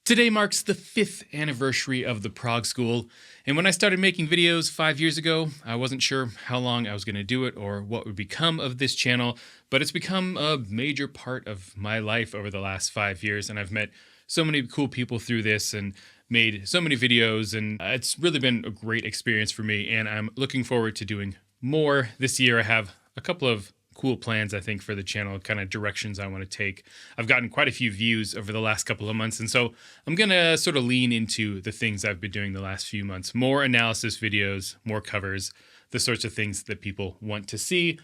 Today marks the 5th anniversary of the Prog School, and when I started making videos 5 years ago, I wasn't sure how long I was going to do it or what would become of this channel, but it's become a major part of my life over the last 5 years, and I've met so many cool people through this and made so many videos, and it's really been a great experience for me, and I'm looking forward to doing more. This year I have a couple of cool plans, I think, for the channel, kind of directions I want to take. I've gotten quite a few views over the last couple of months, and so I'm going to sort of lean into the things I've been doing the last few months. More analysis videos, more covers, the sorts of things that people want to see.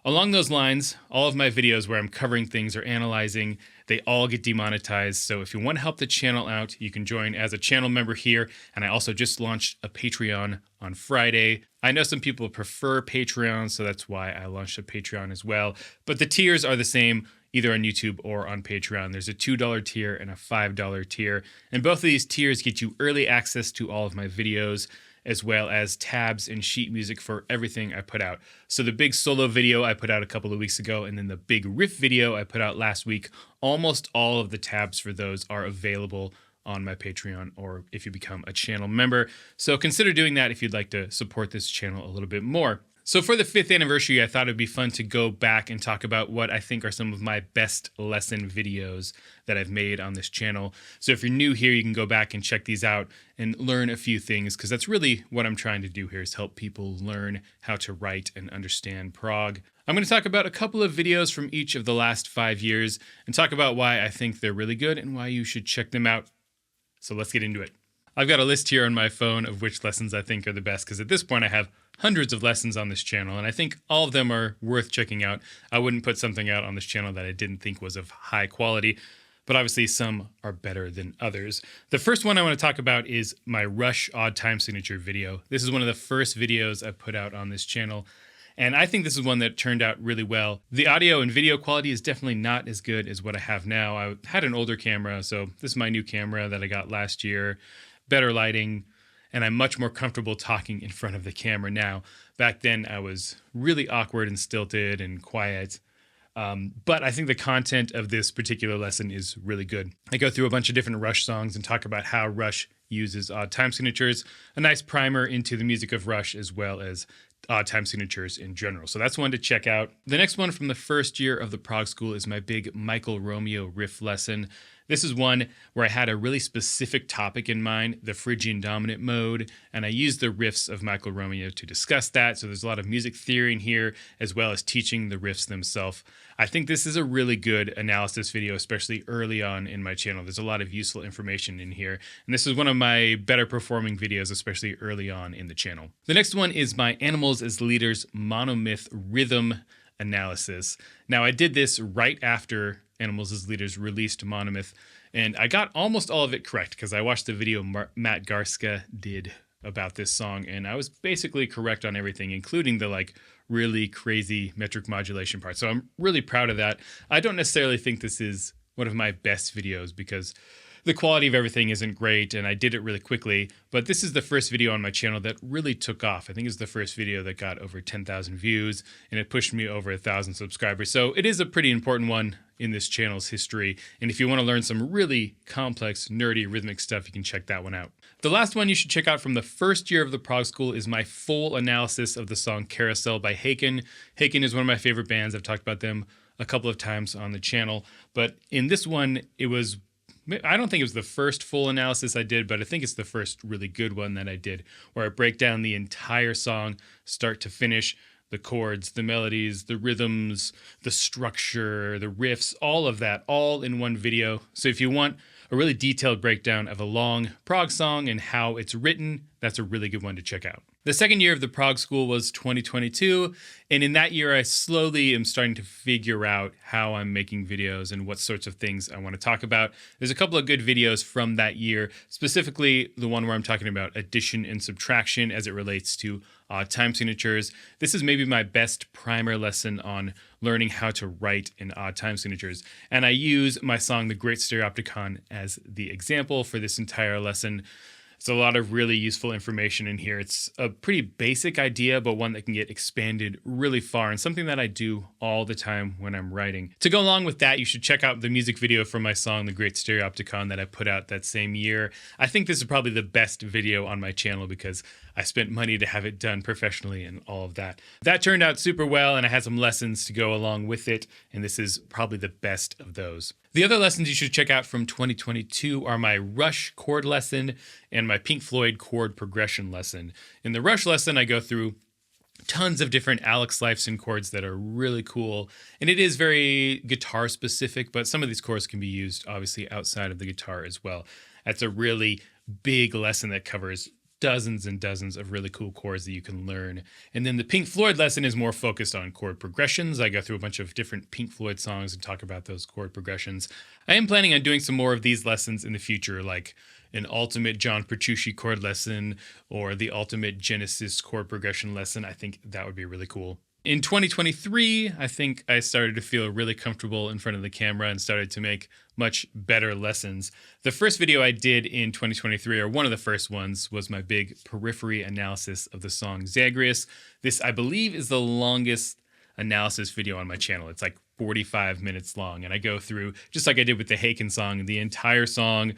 Along those lines, all of my videos where I'm covering things or analyzing, they all get demonetized. So if you want to help the channel out, you can join as a channel member here. And I also just launched a Patreon on Friday. I know some people prefer Patreon, so that's why I launched a Patreon as well. But the tiers are the same, either on YouTube or on Patreon. There's a $2 tier and a $5 tier. And both of these tiers get you early access to all of my videos, as well as tabs and sheet music for everything I put out. So the big solo video I put out a couple of weeks ago, and then the big riff video I put out last week, almost all of the tabs for those are available on my Patreon, or if you become a channel member. So consider doing that if you'd like to support this channel a little bit more. So for the 5th anniversary, I thought it'd be fun to go back and talk about what I think are some of my best lesson videos that I've made on this channel. So if you're new here, you can go back and check these out and learn a few things, because that's really what I'm trying to do here, is help people learn how to write and understand prog. I'm going to talk about a couple of videos from each of the last 5 years and talk about why I think they're really good and why you should check them out. So let's get into it. I've got a list here on my phone of which lessons I think are the best, because at this point I have hundreds of lessons on this channel, and I think all of them are worth checking out. I wouldn't put something out on this channel that I didn't think was of high quality, but obviously some are better than others. The first one I want to talk about is my Rush odd time signature video. This is one of the first videos I put out on this channel, and I think this is one that turned out really well. The audio and video quality is definitely not as good as what I have now. I had an older camera, so this is my new camera that I got last year. Better lighting, and I'm much more comfortable talking in front of the camera now. Back then, I was really awkward and stilted and quiet. But I think the content of this particular lesson is really good. I go through a bunch of different Rush songs and talk about how Rush uses odd time signatures, a nice primer into the music of Rush, as well as odd time signatures in general. So that's one to check out. The next one from the first year of the Prog School is my big Michael Romeo riff lesson. This is one where I had a really specific topic in mind, the Phrygian dominant mode, and I used the riffs of Michael Romeo to discuss that. So there's a lot of music theory in here, as well as teaching the riffs themselves. I think this is a really good analysis video, especially early on in my channel. There's a lot of useful information in here, and this is one of my better performing videos, especially early on in the channel. The next one is my Animals as Leaders monomyth rhythm analysis. Now, I did this right after Animals as Leaders released Monomyth, and I got almost all of it correct, because I watched the video Matt Garska did about this song, and I was basically correct on everything, including the really crazy metric modulation part. So I'm really proud of that. I don't necessarily think this is one of my best videos, because the quality of everything isn't great, and I did it really quickly, but this is the first video on my channel that really took off. I think it's the first video that got over 10,000 views, and it pushed me over 1,000 subscribers. So it is a pretty important one in this channel's history, and if you want to learn some really complex, nerdy, rhythmic stuff, you can check that one out. The last one you should check out from the first year of the Prog School is my full analysis of the song Carousel by Haken. Haken is one of my favorite bands. I've talked about them a couple of times on the channel, but in this one, I don't think it was the first full analysis I did, but I think it's the first really good one that I did, where I break down the entire song, start to finish, the chords, the melodies, the rhythms, the structure, the riffs, all of that, all in one video. So if you want a really detailed breakdown of a long prog song and how it's written, that's a really good one to check out. The second year of the Prog School was 2022, and in that year I slowly am starting to figure out how I'm making videos and what sorts of things I want to talk about. There's a couple of good videos from that year, specifically the one where I'm talking about addition and subtraction as it relates to time signatures. This is maybe my best primer lesson on learning how to write in odd time signatures, and I use my song The Great Stereopticon as the example for this entire lesson. It's a lot of really useful information in here. It's a pretty basic idea, but one that can get expanded really far, and something that I do all the time when I'm writing. To go along with that, you should check out the music video for my song, The Great Stereopticon, that I put out that same year. I think this is probably the best video on my channel because I spent money to have it done professionally and all of that. That turned out super well, and I had some lessons to go along with it, and this is probably the best of those. The other lessons you should check out from 2022 are my Rush chord lesson and my Pink Floyd chord progression lesson. In the Rush lesson, I go through tons of different Alex Lifeson chords that are really cool, and it is very guitar specific, but some of these chords can be used obviously outside of the guitar as well. That's a really big lesson that covers dozens and dozens of really cool chords that you can learn. And then the Pink Floyd lesson is more focused on chord progressions. I go through a bunch of different Pink Floyd songs and talk about those chord progressions. I am planning on doing some more of these lessons in the future, like an ultimate John Petrucci chord lesson or the ultimate Genesis chord progression lesson. I think that would be really cool. In 2023, I think I started to feel really comfortable in front of the camera and started to make much better lessons. The first video I did in 2023, or one of the first ones, was my big periphery analysis of the song Zagreus. This, I believe, is the longest analysis video on my channel. It's like 45 minutes long, and I go through, just like I did with the Haken song, the entire song,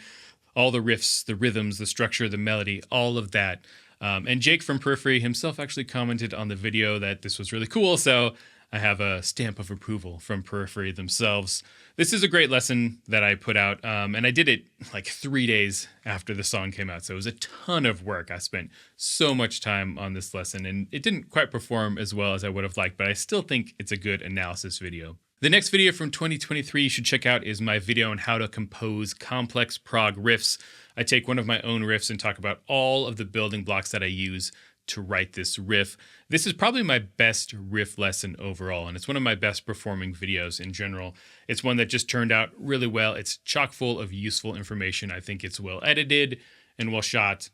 all the riffs, the rhythms, the structure, the melody, all of that. And Jake from Periphery himself actually commented on the video that this was really cool, so I have a stamp of approval from Periphery themselves. This is a great lesson that I put out, and I did it like 3 days after the song came out, so it was a ton of work. I spent so much time on this lesson, and it didn't quite perform as well as I would have liked, but I still think it's a good analysis video. The next video from 2023 you should check out is my video on how to compose complex prog riffs. I take one of my own riffs and talk about all of the building blocks that I use to write this riff. This is probably my best riff lesson overall, and it's one of my best performing videos in general. It's one that just turned out really well. It's chock full of useful information. I think it's well edited and well shot,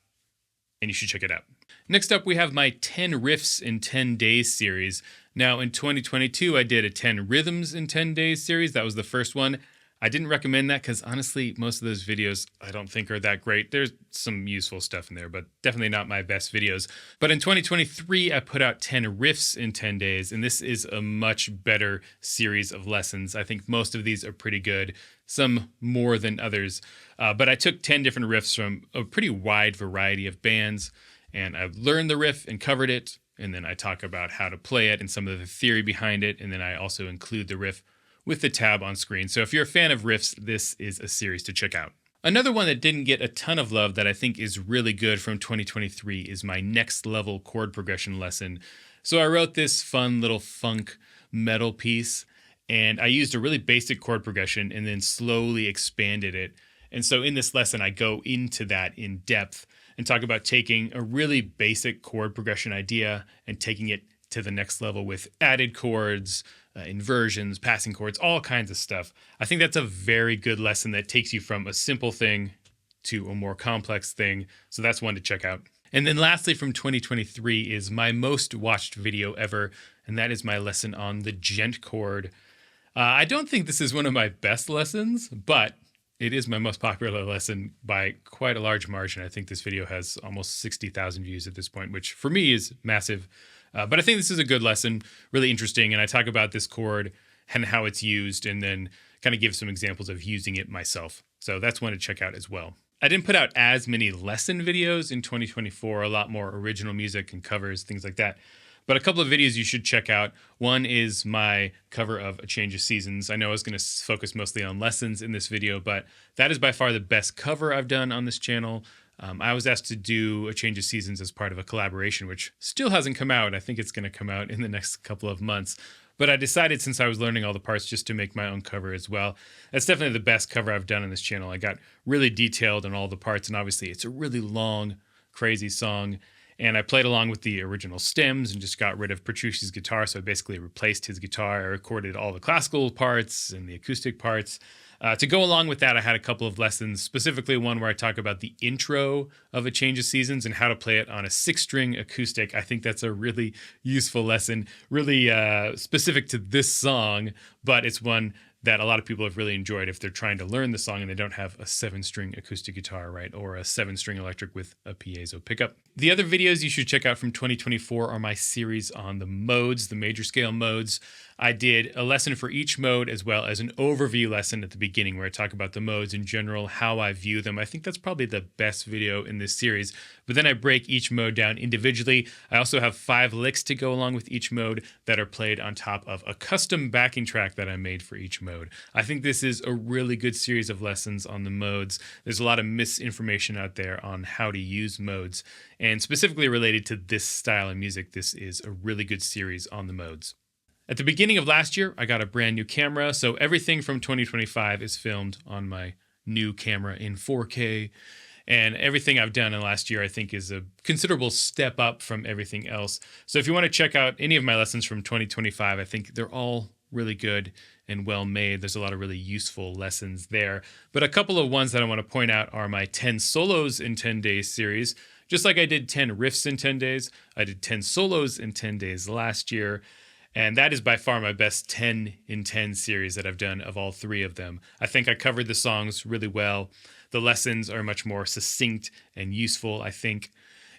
and you should check it out. Next up, we have my 10 Riffs in 10 Days series. Now, in 2022, I did a 10 Rhythms in 10 Days series. That was the first one. I didn't recommend that because honestly, most of those videos I don't think are that great. There's some useful stuff in there, but definitely not my best videos. But in 2023, I put out 10 Riffs in 10 Days, and this is a much better series of lessons. I think most of these are pretty good, some more than others. But I took 10 different riffs from a pretty wide variety of bands, and I've learned the riff and covered it, and then I talk about how to play it and some of the theory behind it, and then I also include the riff with the tab on screen. So if you're a fan of riffs, this is a series to check out. Another one that didn't get a ton of love that I think is really good from 2023 is my Next Level chord progression lesson. So I wrote this fun little funk metal piece, and I used a really basic chord progression and then slowly expanded it. And so in this lesson, I go into that in depth and talk about taking a really basic chord progression idea and taking it to the next level with added chords, inversions, passing chords, all kinds of stuff. I think that's a very good lesson that takes you from a simple thing to a more complex thing. So that's one to check out. And then lastly from 2023 is my most watched video ever, and that is my lesson on the gent chord. I don't think this is one of my best lessons, but it is my most popular lesson by quite a large margin. I think this video has almost 60,000 views at this point, which for me is massive. But I think this is a good lesson, really interesting, and I talk about this chord and how it's used and then kind of give some examples of using it myself. So that's one to check out as well. I didn't put out as many lesson videos in 2024, a lot more original music and covers, things like that. But a couple of videos you should check out. One is my cover of A Change of Seasons. I know I was going to focus mostly on lessons in this video, but that is by far the best cover I've done on this channel. I was asked to do A Change of Seasons as part of a collaboration, which still hasn't come out. I think it's going to come out in the next couple of months. But I decided since I was learning all the parts just to make my own cover as well. That's definitely the best cover I've done on this channel. I got really detailed on all the parts, and obviously it's a really long, crazy song. And I played along with the original stems and just got rid of Petrucci's guitar. So I basically replaced his guitar. I recorded all the classical parts and the acoustic parts. To go along with that, I had a couple of lessons, specifically one where I talk about the intro of A Change of Seasons and how to play it on a 6-string acoustic. I think that's a really useful lesson, really specific to this song, but it's one that a lot of people have really enjoyed if they're trying to learn the song and they don't have a 7-string acoustic guitar, right? Or a 7-string electric with a piezo pickup. The other videos you should check out from 2024 are my series on the modes, the major scale modes. I did a lesson for each mode as well as an overview lesson at the beginning where I talk about the modes in general, how I view them. I think that's probably the best video in this series. But then I break each mode down individually. I also have 5 licks to go along with each mode that are played on top of a custom backing track that I made for each mode. I think this is a really good series of lessons on the modes. There's a lot of misinformation out there on how to use modes, and specifically related to this style of music, this is a really good series on the modes. At the beginning of last year, I got a brand new camera, so everything from 2025 is filmed on my new camera in 4K, and everything I've done in the last year I think is a considerable step up from everything else. So if you want to check out any of my lessons from 2025, I think they're all really good and well made. There's a lot of really useful lessons there. But a couple of ones that I want to point out are my 10 solos in 10 days series. Just like I did 10 riffs in 10 days, I did 10 solos in 10 days last year. And that is by far my best 10 in 10 series that I've done of all 3 of them. I think I covered the songs really well. The lessons are much more succinct and useful, I think.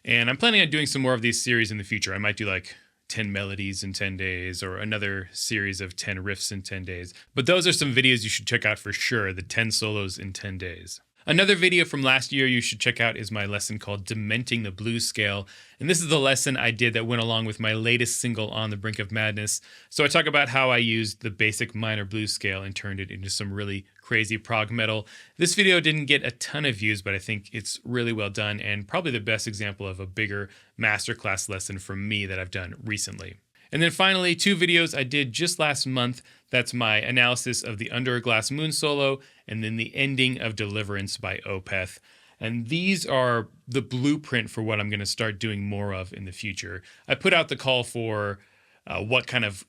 And I'm planning on doing some more of these series in the future. I might do like 10 melodies in 10 days or another series of 10 riffs in 10 days. But those are some videos you should check out for sure, the 10 solos in 10 days. Another video from last year you should check out is my lesson called Dementing the Blues Scale. And this is the lesson I did that went along with my latest single on the Brink of Madness. So I talk about how I used the basic minor blues scale and turned it into some really crazy prog metal. This video didn't get a ton of views, but I think it's really well done and probably the best example of a bigger masterclass lesson from me that I've done recently. And then finally, 2 videos I did just last month. That's my analysis of the Under a Glass Moon solo and then the ending of Deliverance by Opeth. And these are the blueprint for what I'm going to start doing more of in the future. I put out the call for what kind of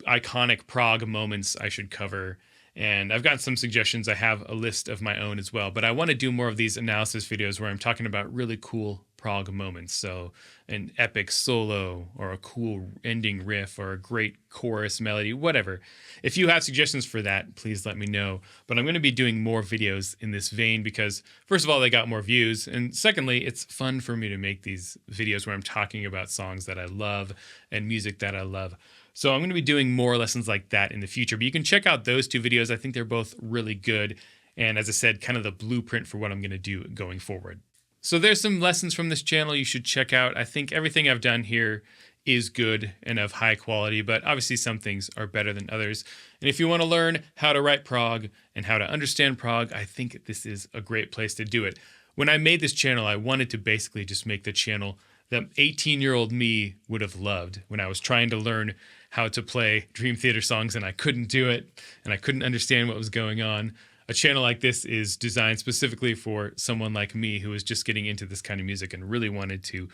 iconic prog moments I should cover. And I've gotten some suggestions. I have a list of my own as well. But I want to do more of these analysis videos where I'm talking about really cool prog moments. So an epic solo or a cool ending riff or a great chorus melody, whatever. If you have suggestions for that, please let me know. But I'm going to be doing more videos in this vein because, first of all, they got more views. And secondly, it's fun for me to make these videos where I'm talking about songs that I love and music that I love. So I'm going to be doing more lessons like that in the future. But you can check out those 2 videos. I think they're both really good. And as I said, kind of the blueprint for what I'm going to do going forward. So there's some lessons from this channel you should check out. I think everything I've done here is good and of high quality, but obviously some things are better than others. And if you want to learn how to write prog and how to understand prog, I think this is a great place to do it. When I made this channel, I wanted to basically just make the channel that 18-year-old me would have loved when I was trying to learn how to play Dream Theater songs and I couldn't do it and I couldn't understand what was going on. A channel like this is designed specifically for someone like me who is just getting into this kind of music and really wanted to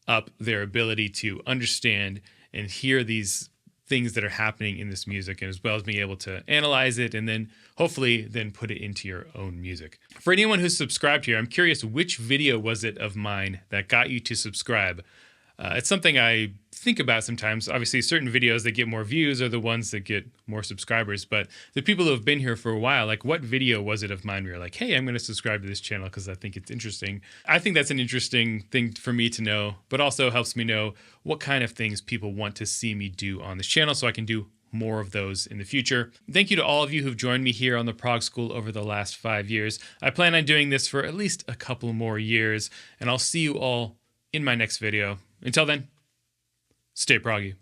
up their ability to understand and hear these things that are happening in this music, and as well as being able to analyze it and then hopefully then put it into your own music. For anyone who's subscribed here, I'm curious, which video was it of mine that got you to subscribe? It's something I think about sometimes. Obviously, certain videos that get more views are the ones that get more subscribers, but the people who have been here for a while, like what video was it of mine where you're like, hey, I'm going to subscribe to this channel because I think it's interesting. I think that's an interesting thing for me to know, but also helps me know what kind of things people want to see me do on this channel so I can do more of those in the future. Thank you to all of you who've joined me here on the Prog School over the last 5 years. I plan on doing this for at least a couple more years, and I'll see you all in my next video. Until then, stay proggy.